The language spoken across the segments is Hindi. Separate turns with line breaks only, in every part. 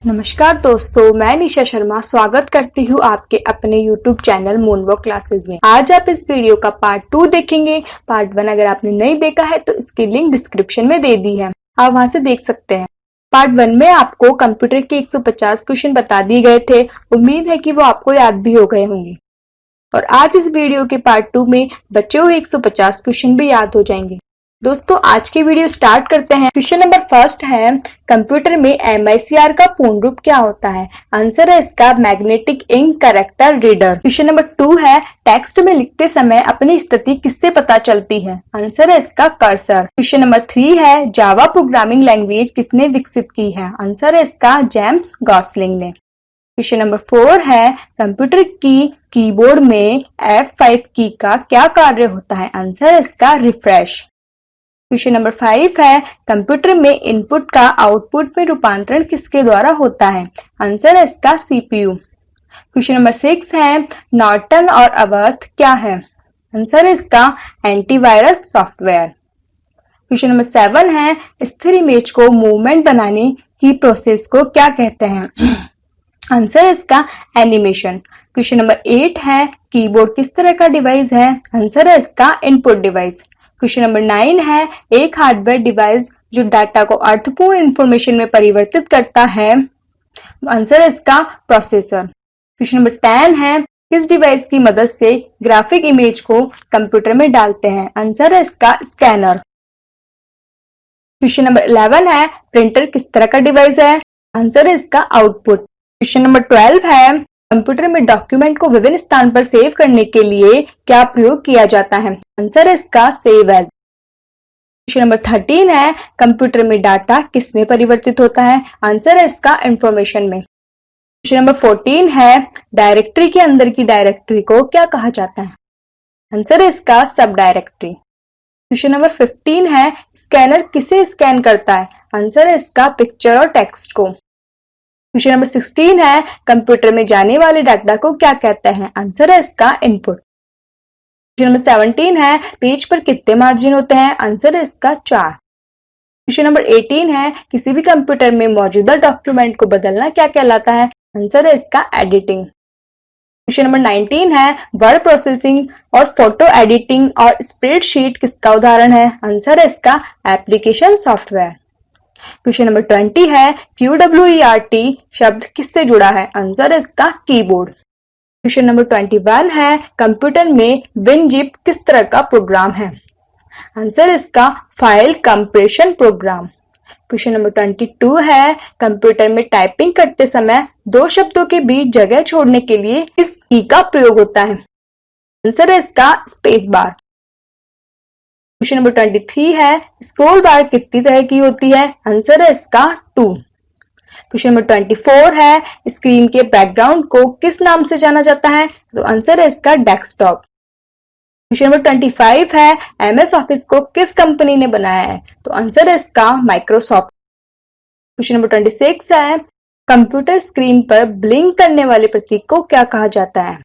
नमस्कार दोस्तों, मैं निशा शर्मा स्वागत करती हूँ आपके अपने YouTube चैनल मूनवॉक क्लासेस में। आज आप इस वीडियो का पार्ट 2 देखेंगे। पार्ट 1 अगर आपने नहीं देखा है तो इसकी लिंक डिस्क्रिप्शन में दे दी है, आप वहां से देख सकते हैं। पार्ट 1 में आपको कंप्यूटर के 150 क्वेश्चन बता दिए गए थे। उम्मीद है कि वो आपको याद भी हो गए होंगे और आज इस वीडियो के पार्ट 2 में बचे हुए 150 क्वेश्चन भी याद हो जाएंगे। दोस्तों, आज की वीडियो स्टार्ट करते हैं। क्वेश्चन नंबर फर्स्ट है, कंप्यूटर में MICR का पूर्ण रूप क्या होता है? आंसर है इसका magnetic ink character reader. Question number 2 है, टेक्स्ट में लिखते समय अपनी स्थिति किससे पता चलती है? आंसर है इसका कर्सर। क्वेश्चन नंबर 3 है, जावा प्रोग्रामिंग लैंग्वेज किसने विकसित की है? आंसर है इसका जेम्स गॉसलिंग ने। क्वेश्चन नंबर 4 है, कंप्यूटर की कीबोर्ड में F5 की का क्या कार्य होता है? आंसर है इसका रिफ्रेश। क्वेश्चन नंबर 5 है, कंप्यूटर में इनपुट का आउटपुट में रूपांतरण किसके द्वारा होता है? आंसर है इसका CPU। क्वेश्चन नंबर 6 है, नॉर्टन और अवस्थ क्या है? आंसर है इसका एंटीवायरस सॉफ्टवेयर। क्वेश्चन नंबर 7 है, स्थिर इमेज को मूवमेंट बनाने की प्रोसेस को क्या कहते हैं? आंसर है इसका एनिमेशन। क्वेश्चन नंबर 8 है, कीबोर्ड किस तरह का डिवाइस है? आंसर है इसका इनपुट डिवाइस। क्वेश्चन नंबर 9 है, एक हार्डवेयर डिवाइस जो डाटा को अर्थपूर्ण इंफॉर्मेशन में परिवर्तित करता है। आंसर है इसका प्रोसेसर। क्वेश्चन नंबर 10 है, किस डिवाइस की मदद से ग्राफिक इमेज को कंप्यूटर में डालते हैं? आंसर है इसका स्कैनर। क्वेश्चन नंबर 11 है, प्रिंटर किस तरह का डिवाइस है? आंसर है इसका आउटपुट। क्वेश्चन नंबर 12 है, कंप्यूटर में डॉक्यूमेंट को विभिन्न स्थान पर सेव करने के लिए क्या प्रयोग किया जाता है? आंसर है इसका सेव एज। क्वेश्चन नंबर 13 है, कंप्यूटर में डाटा किस में परिवर्तित होता है? आंसर है इसका इंफॉर्मेशन में। क्वेश्चन नंबर 14 है, डायरेक्टरी के अंदर की डायरेक्टरी को क्या कहा जाता है? आंसर है इसका सब डायरेक्टरी। क्वेश्चन नंबर 15 है, स्कैनर किसे स्कैन करता है? आंसर है इसका पिक्चर और टेक्स्ट को। क्वेश्चन नंबर 16 है, कंप्यूटर में जाने वाले डाटा को क्या कहते हैं? आंसर है इसका इनपुट। क्वेश्चन नंबर 17 है, पेज पर कितने मार्जिन होते हैं? आंसर है इसका 4। क्वेश्चन नंबर 18 है, किसी भी कंप्यूटर में मौजूदा डॉक्यूमेंट को बदलना क्या कहलाता है? आंसर है इसका एडिटिंग। क्वेश्चन नंबर 19 है, वर्ड प्रोसेसिंग और फोटो एडिटिंग और स्प्रेडशीट किसका उदाहरण है? आंसर है इसका एप्लीकेशन सॉफ्टवेयर। क्वेश्चन नंबर 20 है, QWERT शब्द किससे जुड़ा है? आंसर है इसका कीबोर्ड। क्वेश्चन नंबर 21 है, कंप्यूटर में WinZip किस तरह का प्रोग्राम है? आंसर इसका file compression program. Question number 22 है, कंप्यूटर में टाइपिंग करते समय दो शब्दों के बीच जगह छोड़ने के लिए किस की का प्रयोग होता है? आंसर है इसका स्पेस बार। क्वेश्चन नंबर 23 है, स्क्रॉल बार कितनी तरह की होती है? आंसर है इसका 2। क्वेश्चन नंबर 24 है, स्क्रीन के बैकग्राउंड को किस नाम से जाना जाता है? तो आंसर है इसका डेस्कटॉप। क्वेश्चन नंबर 25 है, MS ऑफिस को किस कंपनी ने बनाया है? तो आंसर है इसका माइक्रोसॉफ्ट। क्वेश्चन नंबर 26 है, कंप्यूटर स्क्रीन पर ब्लिंक करने वाले प्रतीक को क्या कहा जाता है?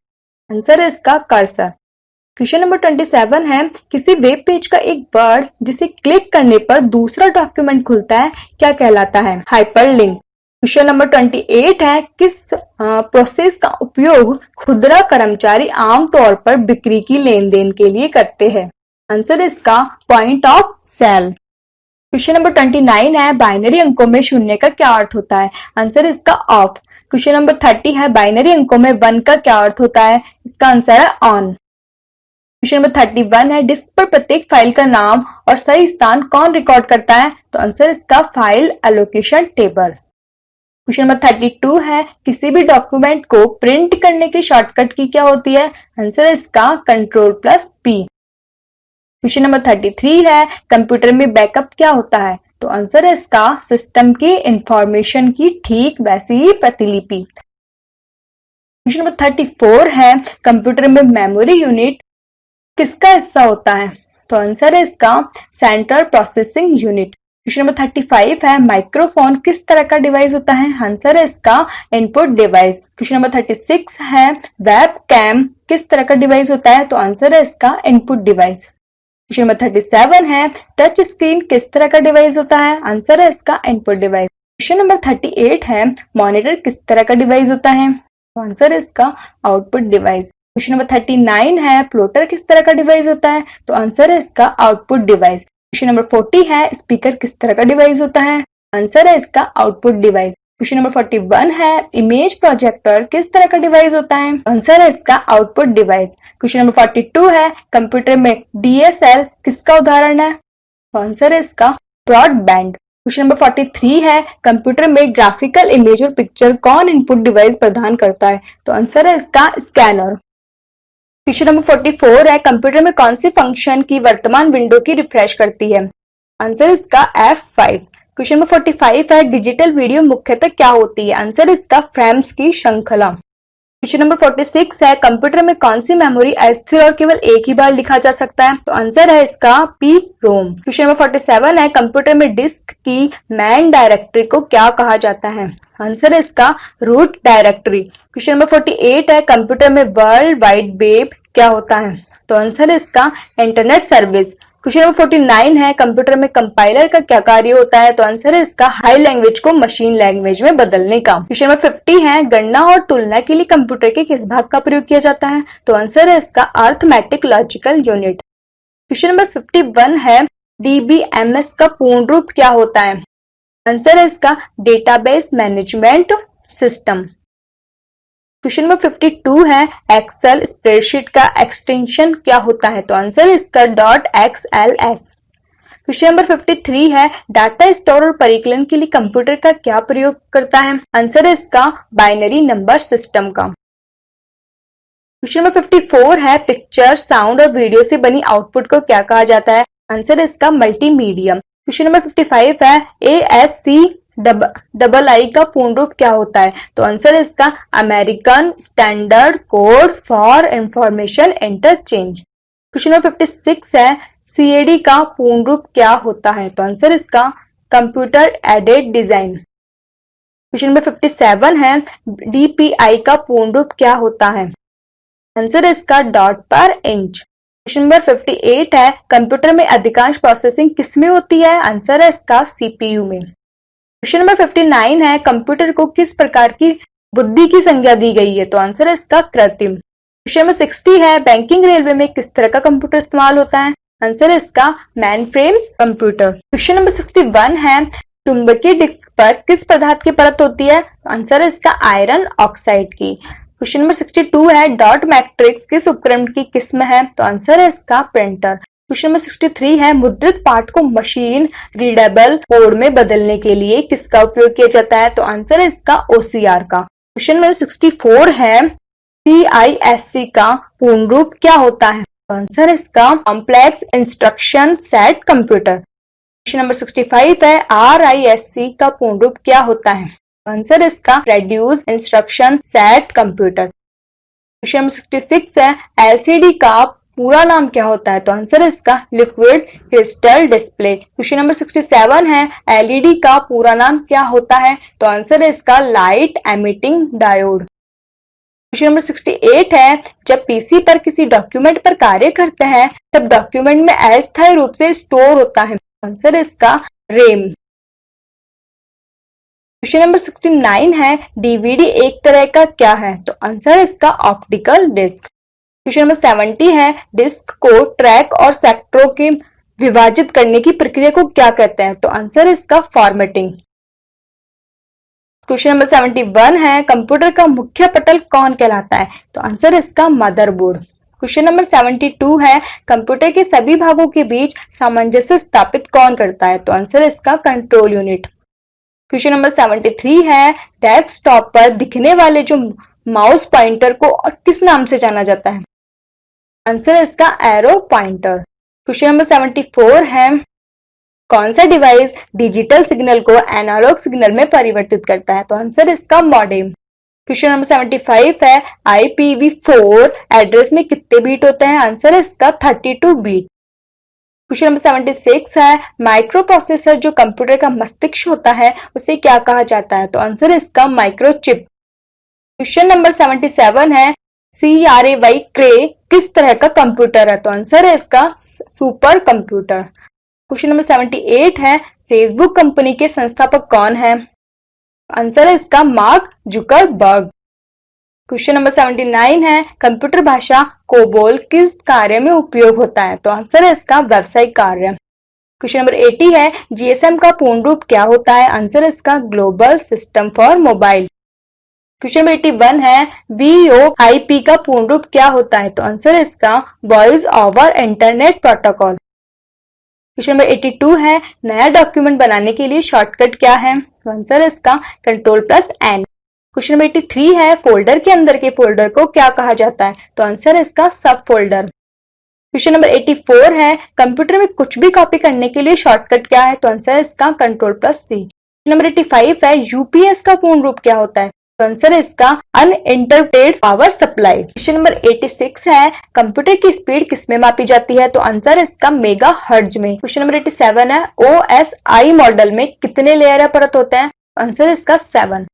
आंसर है इसका कर्सर। क्वेश्चन नंबर 27 है, किसी वेब पेज का एक वर्ड जिसे क्लिक करने पर दूसरा डॉक्यूमेंट खुलता है क्या कहलाता है? हाइपरलिंक। क्वेश्चन नंबर 28 है, किस प्रोसेस का उपयोग खुदरा कर्मचारी आमतौर पर बिक्री की लेन देन के लिए करते हैं? आंसर है इसका point of sale. Question number 29 है, बाइनरी अंकों में शून्य का क्या अर्थ होता है? आंसर इसका ऑफ। क्वेश्चन नंबर 30 है, बाइनरी अंकों में 1 का क्या अर्थ होता है? इसका आंसर है ऑन। क्वेश्चन नंबर 31 है, डिस्क पर प्रत्येक फाइल का नाम और सही स्थान कौन रिकॉर्ड करता है? तो आंसर इसका file allocation table. Question number 32 है, किसी भी डॉक्यूमेंट को प्रिंट करने की शॉर्टकट की क्या होती है? आंसर इसका Ctrl+P। क्वेश्चन नंबर 33 है, कंप्यूटर में बैकअप क्या होता है? तो आंसर है इसका सिस्टम की इंफॉर्मेशन की ठीक वैसी ही प्रतिलिपि। क्वेश्चन नंबर 34 है, कंप्यूटर में मेमोरी यूनिट किसका हिस्सा होता है? तो आंसर है इसका central processing unit. Question number 35 है, माइक्रोफोन किस तरह का डिवाइस होता है? आंसर है इसका इनपुट डिवाइस। क्वेश्चन नंबर 36 है, वेब कैम किस तरह का डिवाइस होता है? तो आंसर है इसका इनपुट डिवाइस। क्वेश्चन नंबर 37 है, टच स्क्रीन किस तरह का डिवाइस होता है? आंसर है इसका इनपुट डिवाइस। क्वेश्चन नंबर 38 है मॉनिटर किस तरह का डिवाइस होता है? तो आंसर है इसका आउटपुट डिवाइस। क्वेश्चन नंबर 39 है प्लोटर किस तरह का डिवाइस होता है? तो आंसर है इसका आउटपुट डिवाइस। क्वेश्चन नंबर 40 है स्पीकर किस तरह का डिवाइस होता है? आंसर है इसका आउटपुट डिवाइस। क्वेश्चन नंबर 41 है इमेज प्रोजेक्टर किस तरह का डिवाइस होता है? आंसर है इसका आउटपुट डिवाइस। क्वेश्चन नंबर 42 है कंप्यूटर में DSL किसका उदाहरण है? तो आंसर है इसका ब्रॉडबैंड। क्वेश्चन नंबर 43 है कंप्यूटर में ग्राफिकल इमेज और पिक्चर कौन इनपुट डिवाइस प्रदान करता है? तो आंसर है इसका स्कैनर। क्वेश्चन नंबर 44 है कंप्यूटर में कौन सी फंक्शन की वर्तमान विंडो की रिफ्रेश करती है? आंसर इसका F5। क्वेश्चन नंबर 45 है डिजिटल वीडियो मुख्यतः क्या होती है? आंसर इसका फ्रेम्स की श्रृंखला। क्वेश्चन नंबर 46 है कंप्यूटर में कौन सी मेमोरी अस्थिर और केवल एक ही बार लिखा जा सकता है? तो आंसर है इसका PROM। क्वेश्चन नंबर 47 है कंप्यूटर में डिस्क की मैन डायरेक्टरी को क्या कहा जाता है? आंसर है इसका रूट डायरेक्टरी। क्वेश्चन नंबर 48 है कंप्यूटर में वर्ल्ड वाइड वेब क्या होता है? तो आंसर है इसका इंटरनेट सर्विस। क्वेश्चन नंबर 49 है कंप्यूटर में कंपाइलर का क्या कार्य होता है? तो आंसर है इसका हाई लैंग्वेज को मशीन लैंग्वेज में बदलने का। क्वेश्चन नंबर 50 है गणना और तुलना के लिए कंप्यूटर के किस भाग का प्रयोग किया जाता है? तो आंसर है इसका arithmetic logical unit. Question number 51 है DBMS का पूर्ण रूप क्या होता है? आंसर है इसका database management system. Question number 52 है एक्सेल स्प्रेडशीट का एक्सटेंशन क्या होता है? तो आंसर है इसका .xls। क्वेश्चन नंबर 53 है डाटा स्टोर और परिकलन के लिए कंप्यूटर का क्या प्रयोग करता है? आंसर है इसका बाइनरी नंबर सिस्टम का। क्वेश्चन नंबर 54 है पिक्चर साउंड और वीडियो से बनी आउटपुट को क्या कहा जाता है? आंसर है इसका मल्टीमीडिया। क्वेश्चन नंबर 55 है ASCII का पूर्ण रूप क्या होता है? तो आंसर है इसका American standard code for information interchange. Question number 56 है CAD का पूर्ण रूप क्या होता है? तो आंसर इसका computer aided design. Question number 57 है DPI का पूर्ण रूप क्या होता है? आंसर इसका डॉट पर इंच। क्वेश्चन नंबर 58 है कंप्यूटर में अधिकांश प्रोसेसिंग किसमें होती है? आंसर है इसका CPU में। क्वेश्चन नंबर 59 है कंप्यूटर को किस प्रकार की बुद्धि की संज्ञा दी गई है? तो आंसर है इसका कृत्रिम। क्वेश्चन नंबर 60 है बैंकिंग रेलवे में किस तरह का कंप्यूटर इस्तेमाल होता है? आंसर है इसका मेनफ्रेम्स कंप्यूटर। क्वेश्चन नंबर 61 है चुंबकीय डिस्क पर किस पदार्थ की परत होती है? आंसर है इसका आयरन ऑक्साइड की। क्वेश्चन नंबर 62 है डॉट मैट्रिक्स किस उपकरण की किस्म है? तो आंसर है इसका प्रिंटर। क्वेश्चन नंबर 63 है मुद्रित पाठ को मशीन रीडेबल कोड में बदलने के लिए किसका उपयोग किया जाता है? तो आंसर है इसका OCR का। क्वेश्चन नंबर 64 है CISC का पूर्ण रूप क्या होता है? तो आंसर है इसका complex instruction set computer. Question number 65 है RISC का पूर्ण रूप क्या होता है? आंसर है इसका reduce instruction set computer. Question number 66 है LCD का पूरा नाम क्या होता है? तो आंसर है इसका liquid crystal display. Question number 67 है LED का पूरा नाम क्या होता है? तो आंसर है इसका light emitting diode. Question number 68 है जब PC पर किसी डॉक्यूमेंट पर कार्य करते हैं तब डॉक्यूमेंट में अस्थायी रूप से स्टोर होता है। आंसर है इसका रैम। क्वेश्चन नंबर 69 है DVD एक तरह का क्या है? तो आंसर है इसका ऑप्टिकल डिस्क। क्वेश्चन नंबर 70 है डिस्क को ट्रैक और सेक्टरों के विभाजित करने की प्रक्रिया को क्या कहते हैं? तो आंसर है इसका फॉर्मेटिंग। क्वेश्चन नंबर 71 है कंप्यूटर का मुख्य पटल कौन कहलाता है? तो आंसर है इसका मदरबोर्ड। क्वेश्चन नंबर 72 है कंप्यूटर के सभी भागों के बीच सामंजस्य स्थापित कौन करता है? तो आंसर है इसका कंट्रोल यूनिट। क्वेश्चन नंबर 73 है डेस्कटॉप पर दिखने वाले जो माउस पॉइंटर को किस नाम से जाना जाता है? आंसर है इसका एरो पॉइंटर। क्वेश्चन नंबर 74 है कौन सा डिवाइस डिजिटल सिग्नल को एनालॉग सिग्नल में परिवर्तित करता है? तो आंसर है इसका मॉडेम। क्वेश्चन नंबर 75 है IPv4 एड्रेस में कितने बीट होते हैं? आंसर है इसका 32 बीट। क्वेश्चन नंबर 76 है माइक्रो प्रोसेसर जो कंप्यूटर का मस्तिष्क होता है उसे क्या कहा जाता है? तो आंसर है इसका माइक्रोचिप। क्वेश्चन नंबर 77 है CRAY किस तरह का कंप्यूटर है? तो आंसर है इसका सुपर कंप्यूटर। क्वेश्चन नंबर 78 है फेसबुक कंपनी के संस्थापक कौन है? आंसर है इसका मार्क जुकरबर्ग। क्वेश्चन नंबर 79 है कंप्यूटर भाषा कोबोल किस कार्य में उपयोग होता है? तो आंसर है इसका व्यावसायिक कार्य। क्वेश्चन नंबर 80 है जीएसएम का पूर्ण रूप क्या होता है? आंसर है इसका global system for mobile. Question number 81 है वीओआईपी का पूर्ण रूप क्या होता है? तो आंसर है इसका voice over internet protocol. Question number 82 है नया डॉक्यूमेंट बनाने के लिए शॉर्टकट क्या है? तो आंसर है इसका Ctrl+N। क्वेश्चन नंबर 83 है फोल्डर के अंदर के फोल्डर को क्या कहा जाता है? तो आंसर है इसका सब फोल्डर। क्वेश्चन नंबर 84 है कंप्यूटर में कुछ भी कॉपी करने के लिए शॉर्टकट क्या है? तो आंसर है इसका Ctrl+C। क्वेश्चन नंबर 85 है यूपीएस का पूर्ण रूप क्या होता है? तो आंसर है इसका uninterrupted power supply. Question number 86 है कंप्यूटर की स्पीड किसमें मापी जाती है? तो आंसर है इसका मेगा हर्ट्ज में। क्वेश्चन नंबर 87 है ओएसआई मॉडल में कितने लेयर या परत होते हैं? आंसर है इसका 7।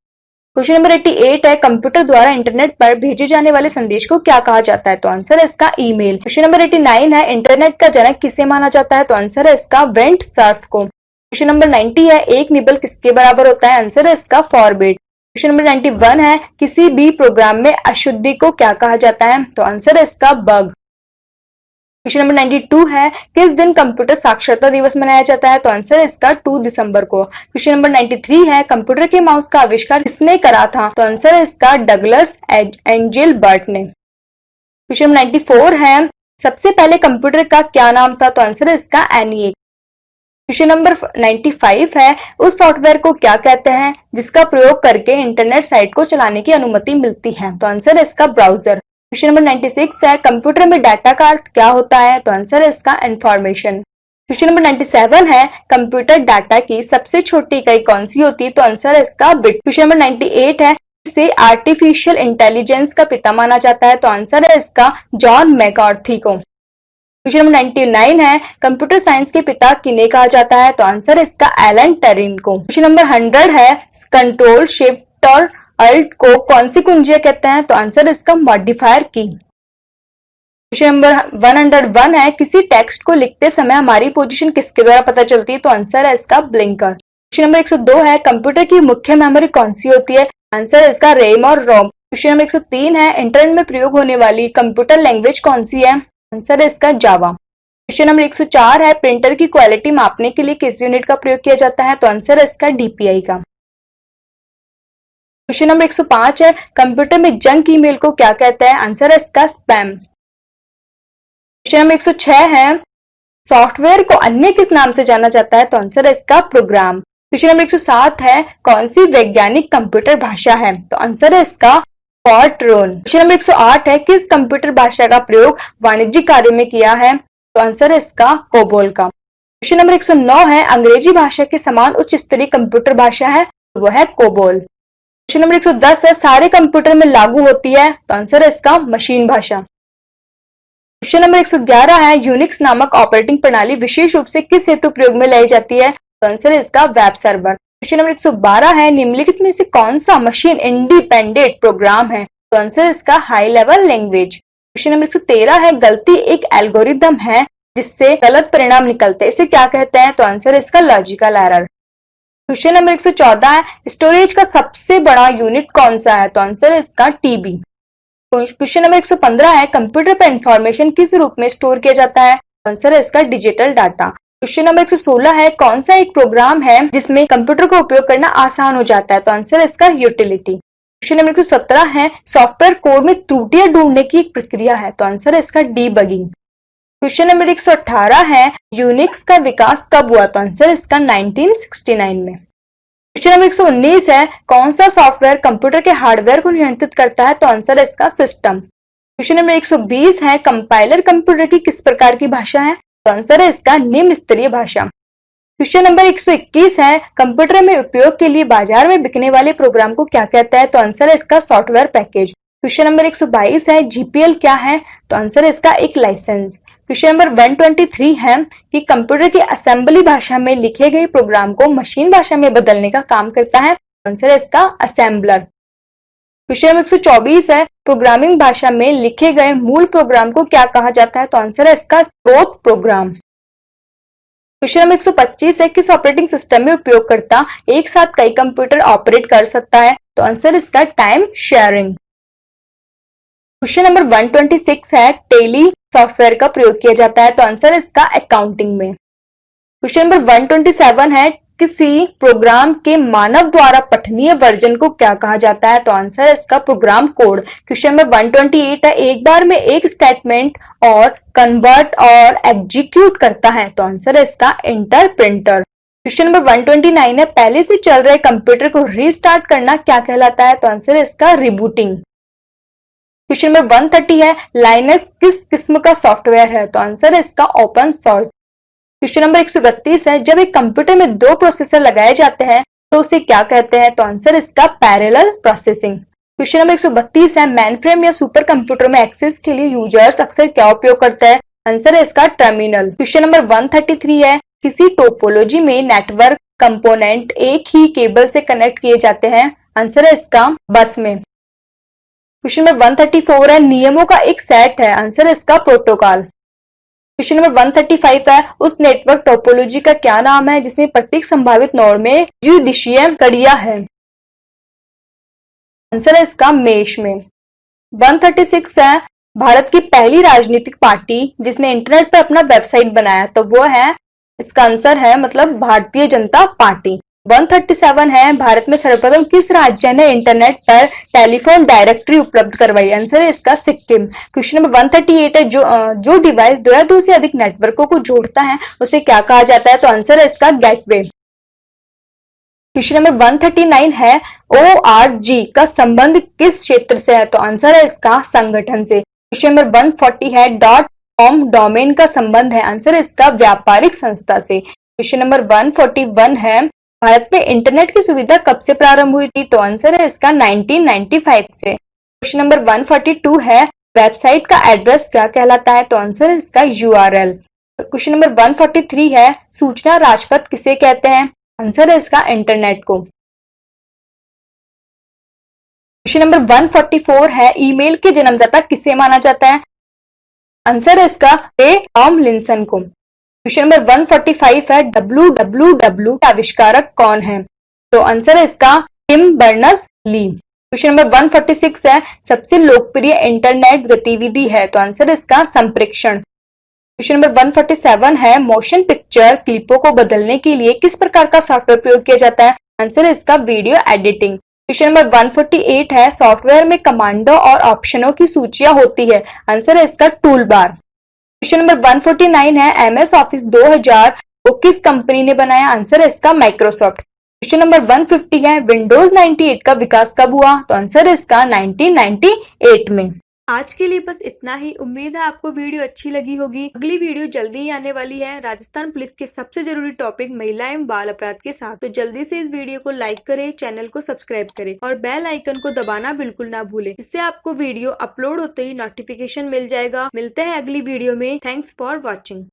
क्वेश्चन नंबर 88 है कंप्यूटर द्वारा इंटरनेट पर भेजे जाने वाले संदेश को क्या कहा जाता है? तो आंसर है इसका ईमेल। क्वेश्चन नंबर 89 है इंटरनेट का जनक किसे माना जाता है? तो आंसर है इसका वेंट सर्फ को। क्वेश्चन नंबर 90 है एक निबल किसके बराबर होता है? आंसर है इसका 4 बिट। क्वेश्चन नंबर 91 है किसी भी प्रोग्राम में अशुद्धि को क्या कहा जाता है? तो आंसर है इसका बग। क्वेश्चन नंबर 92 है किस दिन कंप्यूटर साक्षरता दिवस मनाया जाता है? तो आंसर है इसका 2 दिसंबर को। क्वेश्चन नंबर 93 है कंप्यूटर के माउस का आविष्कार किसने करा था? तो आंसर है इसका डगलस एंजेलबर्ट ने। क्वेश्चन नंबर 94 है सबसे पहले कंप्यूटर का क्या नाम था? तो आंसर है इसका ENIAC। क्वेश्चन नंबर 95 है उस सॉफ्टवेयर को क्या कहते हैं जिसका प्रयोग करके इंटरनेट साइट को चलाने की अनुमति मिलती है? तो आंसर है इसका ब्राउजर। क्वेश्चन नंबर 96 है कंप्यूटर में डाटा का अर्थ क्या होता है? तो आंसर है इसका इंफॉर्मेशन। क्वेश्चन नंबर 97 है कंप्यूटर डाटा की सबसे छोटी इकाई कौन सी होती है? तो आंसर है इसका बिट। क्वेश्चन नंबर 98 है इसे आर्टिफिशियल इंटेलिजेंस का पिता माना जाता है? तो आंसर है इसका जॉन मैककार्थी को। क्वेश्चन नंबर 99 है कंप्यूटर साइंस के पिता किन्हें कहा जाता है? तो आंसर है इसका एलन टरिन को। क्वेश्चन नंबर 100 है कंट्रोल शिफ्ट और अल्ट को कौन सी कुंजियां कहते हैं? तो आंसर है इसका मॉडिफायर की। क्वेश्चन नंबर 101 है किसी टेक्स्ट को लिखते समय हमारी पोजीशन किसके द्वारा पता चलती है? तो आंसर है इसका ब्लिंकर। क्वेश्चन नंबर 102 है कंप्यूटर की मुख्य मेमोरी कौन सी होती है? आंसर है इसका रैम और रोम। क्वेश्चन नंबर 103 है इंटरनेट में प्रयोग होने वाली कंप्यूटर लैंग्वेज कौन सी है? आंसर है इसका जावा। क्वेश्चन नंबर 104 है प्रिंटर की क्वालिटी मापने के लिए किस यूनिट का प्रयोग किया जाता है? तो आंसर है इसका डीपीआई का। क्वेश्चन नंबर 105 है कंप्यूटर में जंक ईमेल को क्या कहते हैं? आंसर है इसका स्पैम। क्वेश्चन नंबर 106 है सॉफ्टवेयर को अन्य किस नाम से जाना जाता है? तो आंसर है इसका प्रोग्राम। क्वेश्चन नंबर 107 है कौन सी वैज्ञानिक कंप्यूटर भाषा है? तो आंसर है इसका फॉर्ट्रोन। क्वेश्चन नंबर 108 है किस कंप्यूटर भाषा का प्रयोग वाणिज्यिक कार्य में किया है? तो आंसर है इसका कोबोल का। क्वेश्चन नंबर 109 है अंग्रेजी भाषा के समान उच्च स्तरीय कंप्यूटर भाषा है? तो वो है कोबोल। क्वेश्चन नंबर 110 है सारे कंप्यूटर में लागू होती है? तो आंसर है इसका मशीन भाषा। क्वेश्चन नंबर 111 है यूनिक्स नामक ऑपरेटिंग प्रणाली विशेष रूप से किस हेतु प्रयोग में लाई जाती है? तो आंसर है इसका वेब सर्वर। क्वेश्चन नंबर 112 है निम्नलिखित में से कौन सा मशीन इंडिपेंडेंट प्रोग्राम है? तो आंसर है इसका high level language. Question number 113 है गलती एक एल्गोरिदम है जिससे गलत परिणाम निकलते हैं, इसे क्या कहते हैं? तो आंसर है इसका लॉजिकल एरर। क्वेश्चन नंबर 114 है स्टोरेज का सबसे बड़ा यूनिट कौन सा है? तो आंसर है इसका टीबी। क्वेश्चन नंबर 115 है कंप्यूटर पर इंफॉर्मेशन किस रूप में स्टोर किया जाता है? तो आंसर है इसका डिजिटल डाटा। क्वेश्चन नंबर 116 है कौन सा एक प्रोग्राम है जिसमें कंप्यूटर का उपयोग करना आसान हो जाता है? तो आंसर है इसका यूटिलिटी। क्वेश्चन नंबर 117 है सॉफ्टवेयर कोड में त्रुटियां ढूंढने की एक प्रक्रिया है? तो आंसर है इसका डीबगिंग। क्वेश्चन नंबर 118 है यूनिक्स का विकास कब हुआ? तो आंसर है इसका 1969 में। क्वेश्चन नंबर 119 है कौन सा सॉफ्टवेयर कंप्यूटर के हार्डवेयर को नियंत्रित करता है? तो आंसर है इसका सिस्टम। क्वेश्चन नंबर 120 है कंपाइलर कंप्यूटर की किस प्रकार की भाषा है? तो आंसर है इसका निम्न स्तरीय भाषा। क्वेश्चन नंबर 121 है कंप्यूटर में उपयोग के लिए बाजार में बिकने वाले प्रोग्राम को क्या कहता है? तो आंसर है इसका सॉफ्टवेयर पैकेज। क्वेश्चन नंबर 122 है जीपीएल क्या है? तो आंसर है इसका एक लाइसेंस। क्वेश्चन नंबर 123 है कि कंप्यूटर की असेंबली भाषा में लिखे गए प्रोग्राम को मशीन भाषा में बदलने का काम करता है? आंसर है इसका असेंबलर। क्वेश्चन नंबर 124 है प्रोग्रामिंग भाषा में लिखे गए मूल प्रोग्राम को क्या कहा जाता है? तो आंसर है इसका स्रोत प्रोग्राम। क्वेश्चन नंबर 125 है, किस ऑपरेटिंग सिस्टम में उपयोगकर्ता एक साथ कई कंप्यूटर ऑपरेट कर सकता है? तो आंसर इसका टाइम शेयरिंग। क्वेश्चन नंबर 126 है, टेली सॉफ्टवेयर का प्रयोग किया जाता है? तो आंसर इसका अकाउंटिंग में। क्वेश्चन नंबर 127 है, किसी प्रोग्राम के मानव द्वारा पठनीय वर्जन को क्या कहा जाता है? तो आंसर है इसका प्रोग्राम कोड। क्वेश्चन नंबर 128 है, एक बार में एक स्टेटमेंट और कन्वर्ट और एग्जीक्यूट करता है? तो आंसर है इसका इंटरप्रिटर। क्वेश्चन नंबर 129 है, पहले से चल रहे कंप्यूटर को रीस्टार्ट करना क्या कहलाता है? तो आंसर है इसका रिबूटिंग। क्वेश्चन नंबर 130 है, लाइनक्स किस किस्म का सॉफ्टवेयर है? तो आंसर है इसका ओपन सोर्स। क्वेश्चन नंबर 131 है, जब एक कंप्यूटर में दो प्रोसेसर लगाए जाते हैं तो उसे क्या कहते हैं? तो आंसर इसका पैरेलल प्रोसेसिंग। क्वेश्चन नंबर 132 है, मेनफ्रेम या सुपर कंप्यूटर में एक्सेस के लिए यूजर्स अक्सर क्या उपयोग करते हैं? आंसर है इसका टर्मिनल। क्वेश्चन नंबर 133 है, किसी टोपोलॉजी में नेटवर्क कंपोनेंट एक ही केबल से कनेक्ट किए जाते हैं? आंसर है इसका बस में। क्वेश्चन नंबर 134 है, नियमों का एक सेट है? आंसर है इसका प्रोटोकॉल। क्वेश्चन नंबर 135 है, उस नेटवर्क टोपोलॉजी का क्या नाम है जिसमें प्रत्येक संभावित नोड में द्विदिशीय कड़ियां है? आंसर है इसका मेश में। 136 है, भारत की पहली राजनीतिक पार्टी जिसने इंटरनेट पर अपना वेबसाइट बनाया? तो वो है, इसका आंसर है मतलब भारतीय जनता पार्टी। 137 है, भारत में सर्वप्रथम किस राज्य ने इंटरनेट पर टेलीफोन डायरेक्टरी उपलब्ध करवाई? आंसर है इसका सिक्किम। क्वेश्चन नंबर 138 है, जो डिवाइस दो या दो से अधिक नेटवर्कों को जोड़ता है उसे क्या कहा जाता है? तो आंसर है इसका गेटवे। क्वेश्चन नंबर 139 है, ORG का संबंध किस क्षेत्र से है? तो आंसर है इसका संगठन से। क्वेश्चन नंबर 140 है, .com डोमेन का संबंध है? आंसर है इसका व्यापारिक संस्था से। क्वेश्चन नंबर 141 है, भारत में इंटरनेट की सुविधा कब से प्रारंभ हुई थी? तो आंसर है इसका 1995 से। क्वेश्चन नंबर 142 है, वेबसाइट का एड्रेस क्या कहलाता है? तो आंसर है इसका URL। क्वेश्चन नंबर 143 है, सूचना राजपथ किसे कहते हैं? आंसर है इसका इंटरनेट को। क्वेश्चन नंबर 144 है, ईमेल के जन्मदाता किसे माना जाता है? आंसर है इसका रे टॉमलिंसन को। क्वेश्चन नंबर 145 है, www का आविष्कारक कौन है? तो आंसर है इसका टिम बर्नर्स-ली। क्वेश्चन नंबर 146 है, सबसे लोकप्रिय इंटरनेट गतिविधि है? तो आंसर है इसका संप्रेषण। क्वेश्चन नंबर 147 है, मोशन पिक्चर क्लिपों को बदलने के लिए किस प्रकार का सॉफ्टवेयर प्रयोग किया जाता है? आंसर है इसका वीडियो एडिटिंग। क्वेश्चन नंबर 148 है, सॉफ्टवेयर में कमांडो और ऑप्शनों की सूचियां होती है? आंसर है इसका टूल बार। क्वेश्चन नंबर 149 है, MS ऑफिस 2000 को किस कंपनी ने बनाया? आंसर है इसका माइक्रोसॉफ्ट। क्वेश्चन नंबर 150 है, विंडोज 98 का विकास कब हुआ? तो आंसर है इसका 1998 में। आज के लिए बस इतना ही। उम्मीद है आपको वीडियो अच्छी लगी होगी। अगली वीडियो जल्दी ही आने वाली है राजस्थान पुलिस के सबसे जरूरी टॉपिक महिला एवं बाल अपराध के साथ। तो जल्दी से इस वीडियो को लाइक करें, चैनल को सब्सक्राइब करें और बेल आइकन को दबाना बिल्कुल ना भूलें, जिससे आपको वीडियो अपलोड होते ही नोटिफिकेशन मिल जाएगा। मिलते हैं अगली वीडियो में। Thanks for watching.